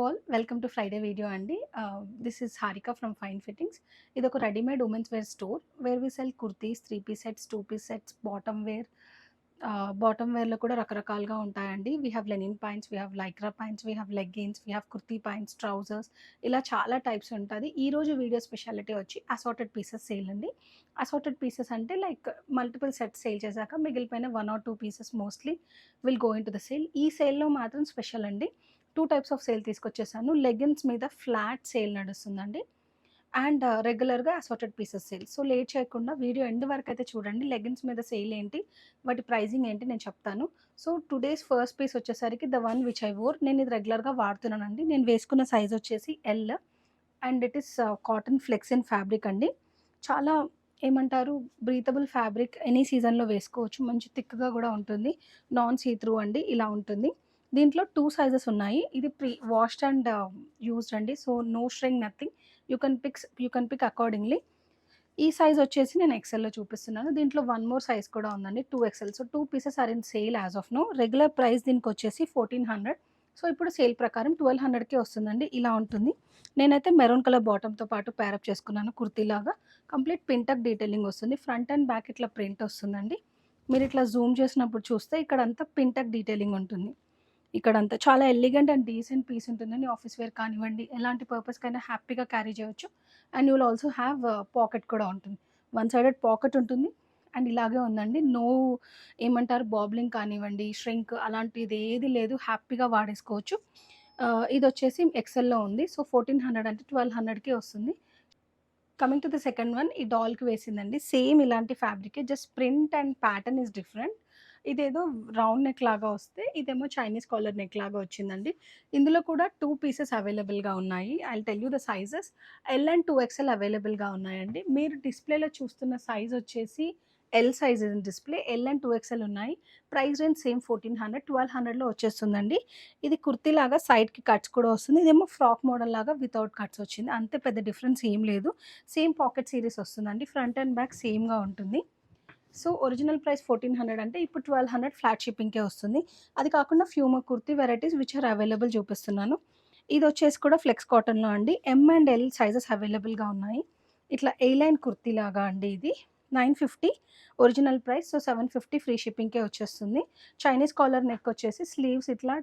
All welcome to Friday video అండి. This is Harika from Fine Fittings. ఇది ఒక readymade women's wear store where we sell kurtis, 3 piece sets, 2 piece sets, bottom wear. Bottom వేర్లో కూడా రకరకాలుగా ఉంటాయండి. We have linen pants, we have lycra pants, we have leggings, we have kurti pants, trousers, ఇలా చాలా types ఉంటుంది. ఈ రోజు వీడియో స్పెషాలిటీ వచ్చి అసార్టెడ్ పీసెస్ సేల్ అండి. అసార్టెడ్ పీసెస్ అంటే లైక్ మల్టిపుల్ సెట్స్ సేల్ చేశాక మిగిలిపోయిన 1 or 2 pieces mostly will go in to the sale. ఈ సేల్లో మాత్రం స్పెషల్ అండి. 2 టైప్స్ ఆఫ్ సేల్ తీసుకొచ్చేసాను. లెగిన్స్ మీద ఫ్లాట్ సేల్ నడుస్తుందండి. అండ్ రెగ్యులర్‌గా assorted pieces sale. So, late చేయకుండా వీడియో ఎండ్ వరకైతే చూడండి. లెగిన్స్ మీద సేల్ ఏంటి, వాటి ప్రైజింగ్ ఏంటి నేను చెప్తాను. సో, టుడేస్ ఫస్ట్ పీస్ వచ్చేసరికి the one which I wore. నేను ఇది రెగ్యులర్‌గా వాడుతున్నానండి. నేను వేసుకున్న సైజ్ వచ్చేసి L. And it is cotton flexin fabric అండి. చాలా ఏమంటారు, బ్రీతబుల్ ఫ్యాబ్రిక్, ఎనీ సీజన్‌లో వేసుకోవచ్చు. మంచి థిక్‌గా కూడా ఉంటుంది. నాన్ సీ త్రూ అండి, ఇలా ఉంటుంది. దీంట్లో 2 సైజెస్ ఉన్నాయి. ఇది ప్రీ వాష్డ్ అండ్ యూజ్డ్ అండి. So, no string, nothing. You can pick accordingly. ఈ సైజ్ వచ్చేసి నేను ఎక్సెల్‌లో చూపిస్తున్నాను. దీంట్లో వన్ మోర్ సైజ్ కూడా ఉందండి, 2XL. So, 2 pieces are in sale as of now. Regular price దీనికొచ్చేసి 1400. సో, ఇప్పుడు సేల్ ప్రకారం 1200కే వస్తుందండి. ఇలా ఉంటుంది. నేనైతే మెరూన్ కలర్ బాటమ్‌తో పాటు పేరప్ చేసుకున్నాను కుర్తీలాగా. కంప్లీట్ పింటక్ డీటెయిలింగ్ వస్తుంది. ఫ్రంట్ అండ్ బ్యాక్ ఇట్లా ప్రింట్ వస్తుందండి. మీరు ఇట్లా జూమ్ చేసినప్పుడు చూస్తే ఇక్కడంతా పింటక్ డీటెయిలింగ్ ఉంటుంది. ఇక్కడంతా చాలా ఎలిగెంట్ అండ్ డీసెంట్ పీస్ ఉంటుందండి. ఆఫీస్ వేర్ కానివ్వండి, ఎలాంటి పర్పస్‌కైనా హ్యాపీగా క్యారీ చేయొచ్చు. And you will also have pocket కూడా ఉంటుంది. వన్ సైడెడ్ పాకెట్ ఉంటుంది. అండ్ ఇలాగే ఉందండి. నో ఏమంటారు, బాబ్లింగ్ కానివ్వండి, ష్రింక్ అలాంటిది ఏది లేదు. హ్యాపీగా వాడేసుకోవచ్చు. ఇదొచ్చేసి ఎక్సెల్‌లో ఉంది. సో, 1400 అంటే 1200కే వస్తుంది. Coming to the second one, ఈ డాల్‌కి వేసిందండి. సేమ్ ఇలాంటి ఫ్యాబ్రికే, just print and pattern is different. ఇదేదో రౌండ్ నెక్ లాగా వస్తే, ఇదేమో చైనీస్ కాలర్ నెక్ లాగా వచ్చిందండి. ఇందులో కూడా 2 పీసెస్ అవైలబుల్‌గా ఉన్నాయి. I will tell you the sizes. L and 2XL అవైలబుల్‌గా ఉన్నాయండి. మీరు డిస్‌ప్లేలో చూస్తున్న సైజ్ వచ్చేసి L size in display. L and 2XL ఉన్నాయి. ప్రైస్ రేంజ్ సేమ్ 1400, 1200లో వచ్చేస్తుందండి. ఇది కుర్తీలాగా సైడ్‌కి కట్స్ కూడా వస్తుంది. ఇదేమో ఫ్రాక్ మోడల్ లాగా వితౌట్ కట్స్ వచ్చింది. అంతే, పెద్ద డిఫరెన్స్ ఏం లేదు. సేమ్ పాకెట్ సిరీస్ వస్తుందండి. ఫ్రంట్ అండ్ బ్యాక్ సేమ్‌గా ఉంటుంది. సో, ఒరిజినల్ ప్రైస్ 1400 అంటే ఇప్పుడు 1200 ఫ్లాట్ షిప్పింగ్‌కే వస్తుంది. అది కాకుండా few more kurti varieties which are available చూపిస్తున్నాను. ఇదొచ్చేసి కూడా ఫ్లెక్స్ కాటన్‌లో అండి. ఎమ్ అండ్ ఎల్ సైజెస్ అవైలబుల్‌గా ఉన్నాయి. ఇట్లా ఏ లైన్ కుర్తీ లాగా అండి ఇది. 950 ఒరిజినల్ ప్రైస్. సో, 750 ఫ్రీ షిప్పింగ్‌కే వచ్చేస్తుంది. చైనీస్ కాలర్ నెక్ వచ్చేసి స్లీవ్స్ ఇట్లా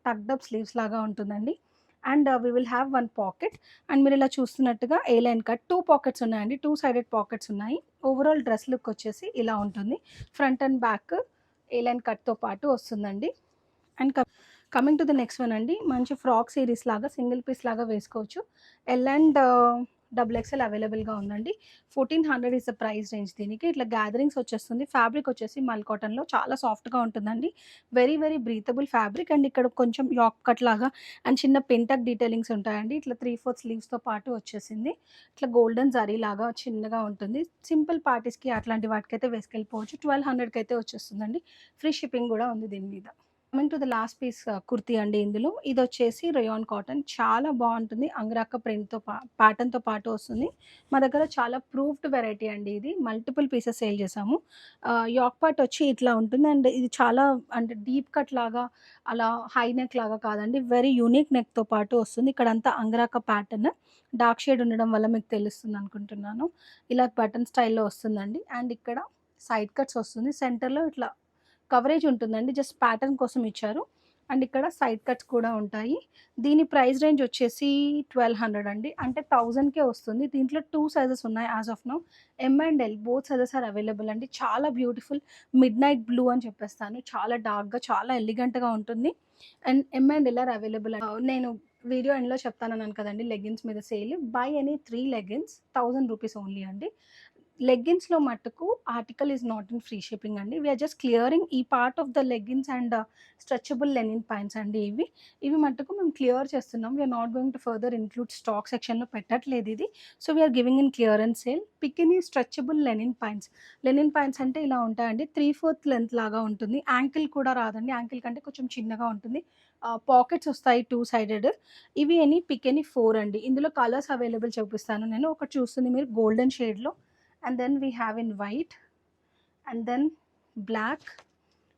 టక్డ్ అప్ స్లీవ్స్ లాగా ఉంటుందండి. And we will have 1 pocket. And మీరు ఇలా చూస్తున్నట్టుగా ఏ లైన్ కట్ 2 పాకెట్స్ ఉన్నాయండి. 2 సైడెడ్ పాకెట్స్ ఉన్నాయి. ఓవరాల్ డ్రెస్ లుక్ వచ్చేసి ఇలా ఉంటుంది. Front and back A line కట్‌తో పాటు వస్తుందండి. And coming to the next one అండి. మంచి ఫ్రాక్ సీరీస్ లాగా సింగిల్ పీస్ లాగా వేసుకోవచ్చు. ఎల్ అండ్ డబుల్ ఎక్స్ఎల్ అవైలబుల్‌గా ఉందండి. 1400 ఇస్ ద ప్రైస్ రేంజ్ దీనికి. ఇట్లా గ్యాదరింగ్స్ వచ్చేస్తుంది. ఫ్యాబ్రిక్ వచ్చేసి మల్ కాటన్‌లో చాలా సాఫ్ట్‌గా ఉంటుందండి. Very very breathable fabric. And ఇక్కడ కొంచెం యాక్ కట్ లాగా అండ్ చిన్న పెంటక్ డీటెయిలింగ్స్ ఉంటాయండి. ఇట్లా 3/4 స్లీవ్స్‌తో పాటు వచ్చేసింది. ఇట్లా గోల్డెన్ జరీ లాగా చిన్నగా ఉంటుంది. సింపుల్ పార్టీస్‌కి అట్లాంటి వాటికైతే వేసుకెళ్ళిపోవచ్చు. 1200కి అయితే వచ్చేస్తుందండి. ఫ్రీ షిప్పింగ్ కూడా ఉంది దీని మీద. Coming to the last piece kurti అండి ఇందులో. ఇదొచ్చేసి రేయాన్ కాటన్. చాలా బావుంటుంది. అంగరక్క ప్రింట్‌తో ప్యాటర్న్‌తో పాటు వస్తుంది. మా దగ్గర చాలా ప్రూవ్డ్ వెరైటీ అండి ఇది. మల్టిపుల్ పీసెస్ సేల్ చేసాము. యాక్ పార్ట్ వచ్చి ఇట్లా ఉంటుంది. అండ్ ఇది చాలా అంటే డీప్ కట్ లాగా, అలా హై నెక్ లాగా కాదండి. వెరీ యూనిక్ నెక్‌తో పాటు వస్తుంది. ఇక్కడంతా అంగరక్క ప్యాటర్న్. డార్క్ షేడ్ ఉండడం వల్ల మీకు తెలుస్తుందనుకుంటున్నాను. ఇలా బటన్ స్టైల్‌లో వస్తుందండి. అండ్ ఇక్కడ సైడ్ కట్స్ వస్తుంది. సెంటర్‌లో ఇట్లా కవరేజ్ ఉంటుందండి. జస్ట్ ప్యాటర్న్ కోసం ఇచ్చారు. అండ్ ఇక్కడ సైడ్ కట్స్ కూడా ఉంటాయి. దీని ప్రైస్ రేంజ్ వచ్చేసి 1200 అండి. అంటే 1000కే వస్తుంది. దీంట్లో 2 సైజెస్ ఉన్నాయి as of now. M and L both sizes are available అండి. చాలా బ్యూటిఫుల్ మిడ్‌నైట్ బ్లూ అని చెప్పేస్తాను. చాలా డార్క్‌గా, చాలా ఎలిగెంట్‌గా ఉంటుంది. And M and L are available. నేను వీడియో ఎండ్‌లో చెప్తానన్నాను కదండీ లెగ్గిన్స్ మీద sale. Buy any 3 leggings 1000 rupees only అండి. లెగ్గిన్స్‌లో మట్టుకు article is not in free shipping అండి. వి ఆర్ జస్ట్ క్లియరింగ్ ఈ part of the leggings and stretchable linen pants అండి ఇవి. ఇవి మట్టుకు మేము క్లియర్ చేస్తున్నాం. We are not going to further include stock సెక్షన్‌లో పెట్టట్లేదు ఇది. So, we are giving in clearance sale. పికినీ stretchable linen pants. Linen pants అంటే ఇలా ఉంటాయండి. 3/4 లెంత్ లాగా ఉంటుంది. యాంకిల్ కూడా రాదండి. యాంకిల్ కంటే కొంచెం చిన్నగా ఉంటుంది. పాకెట్స్ వస్తాయి 2 సైడెడ్. ఇవి పిక్ ఎనీ 4 అండి. ఇందులో కలర్స్ అవైలబుల్ చూపిస్తాను నేను. ఒకటి చూస్తుంది మీరు గోల్డెన్ షేడ్‌లో. And then we have in white, and then black,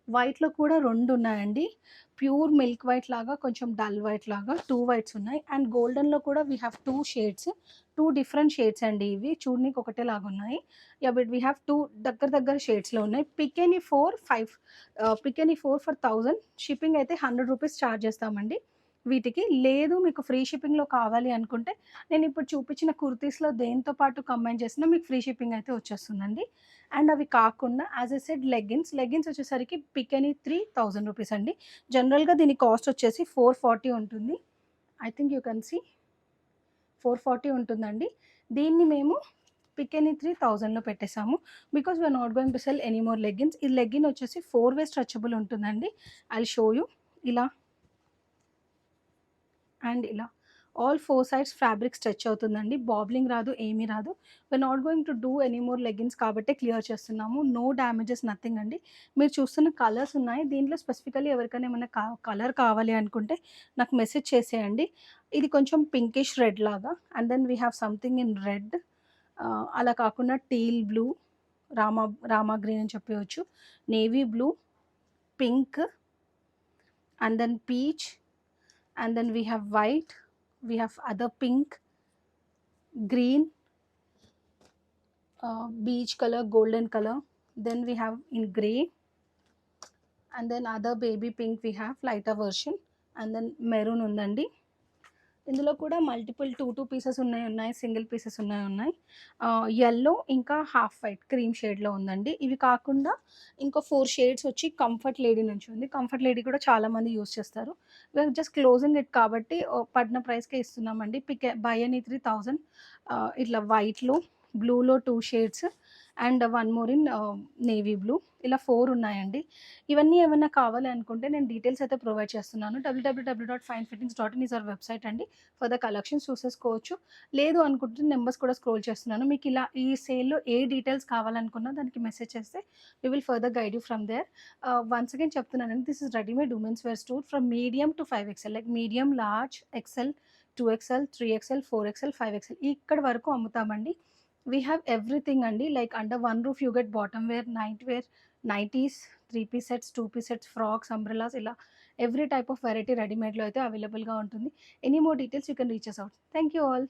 వైట్‌లో కూడా 2 ఉన్నాయండి. ప్యూర్ మిల్క్ వైట్ లాగా, కొంచెం డల్ వైట్ లాగా 2 వైట్స్ ఉన్నాయి. అండ్ గోల్డెన్‌లో కూడా we have 2 shades. 2 different shades అండి ఇవి. చూడనీకి ఒకటేలాగా ఉన్నాయి. యాహ్! బట్ వీ హావ్ 2 దగ్గర దగ్గర షేడ్స్‌లో ఉన్నాయి. Pick any 4 5 pick any 4 for 1000. Shipping అయితే ₹100 చార్జ్ చేస్తామండి వీటికి. లేదు మీకు ఫ్రీ షిప్పింగ్‌లో కావాలి అనుకుంటే, నేనిప్పుడు చూపించిన కుర్తీస్‌లో దేనితో పాటు కంబైన్ చేసినా మీకు ఫ్రీ షిప్పింగ్ అయితే వచ్చేస్తుందండి. అండ్ అవి కాకుండా యాజ్ ఐ సెడ్ లెగ్గిన్స్ వచ్చేసరికి పిక్ ఎనీ 3000 రూపీస్ అండి. జనరల్‌గా దీని కాస్ట్ వచ్చేసి 440 ఉంటుంది. I think you can see 440 ఉంటుందండి. దీన్ని మేము పిక్ ఎనీ 3000లో పెట్టేసాము. Because we are not going to sell any more leggings. ఈ లెగ్గిన్ వచ్చేసి 4 వే స్ట్రెచబుల్ ఉంటుందండి. I will show you. ఇలా అండ్ ఇలా ఆల్ 4 సైడ్స్ ఫ్యాబ్రిక్ స్ట్రెచ్ అవుతుందండి. బాబ్లింగ్ రాదు, ఏమీ రాదు. We are not going to do any more leggings కాబట్టే క్లియర్ చేస్తున్నాము. నో డ్యామేజెస్, నథింగ్ అండి. మీరు చూస్తున్న కలర్స్ ఉన్నాయి. దీంట్లో స్పెసిఫికల్లీ ఎవరికైనా ఏమన్నా కలర్ కావాలి అనుకుంటే నాకు మెసేజ్ చేసేయండి. ఇది కొంచెం పింకిష్ రెడ్ లాగా, and then we have something in red. అలా కాకుండా teal blue, Rama Rama green అని చెప్పవచ్చు, navy blue, pink, and then peach, and then we have white, we have other pink, green, beige color, golden color, then we have in gray, and then other baby pink we have lighter version, and then maroon ఉందండి. ఇందులో కూడా multiple 2 pieces ఉన్నాయి, single pieces ఉన్నాయి. Yellow ఇంకా half white cream షేడ్‌లో ఉందండి. ఇవి కాకుండా ఇంకో 4 షేడ్స్ వచ్చి కంఫర్ట్ లేడీ నుంచి ఉంది. కంఫర్ట్ లేడీ కూడా చాలామంది యూజ్ చేస్తారు. వీఆర్ జస్ట్ క్లోజింగ్ ఇట్ కాబట్టి పడిన ప్రైస్‌కే ఇస్తున్నామండి. Buy any 3000. ఇట్లా వైట్‌లో, బ్లూలో 2 shades and one more in navy blue. ఇలా 4 ఉన్నాయండి. ఇవన్నీ ఏమన్నా కావాలి అనుకుంటే నేను డీటెయిల్స్ అయితే ప్రొవైడ్ చేస్తున్నాను. www.finefittings.in ఈజ్ అవర్ వెబ్‌సైట్ అండి. ఫర్దర్ కలెక్షన్స్ చూసేసుకోవచ్చు. లేదు అనుకుంటే నెంబర్స్ కూడా స్క్రోల్ చేస్తున్నాను. మీకు ఇలా ఈ సేల్‌లో ఏ డీటెయిల్స్ కావాలనుకున్నా దానికి మెసేజ్ చేస్తే we will further guide you from there. Once again చెప్తున్నానండి, this is readymade women's wear store from medium to 5XL, like medium, large, XL, 2XL, 3XL, 4XL, 5XL ఇక్కడి వరకు అమ్ముతామండి. వీ హ్యావ్ ఎవ్రీథింగ్ అండి. Like under one roof you get bottom wear, night wear, nighties, 3 piece sets, 2 piece sets, frocks, umbrellas, ఇలా every type of variety రెడీమేడ్‌లో అయితే అవైలబుల్‌గా ఉంటుంది. Any more details you can reach us out. Thank you all.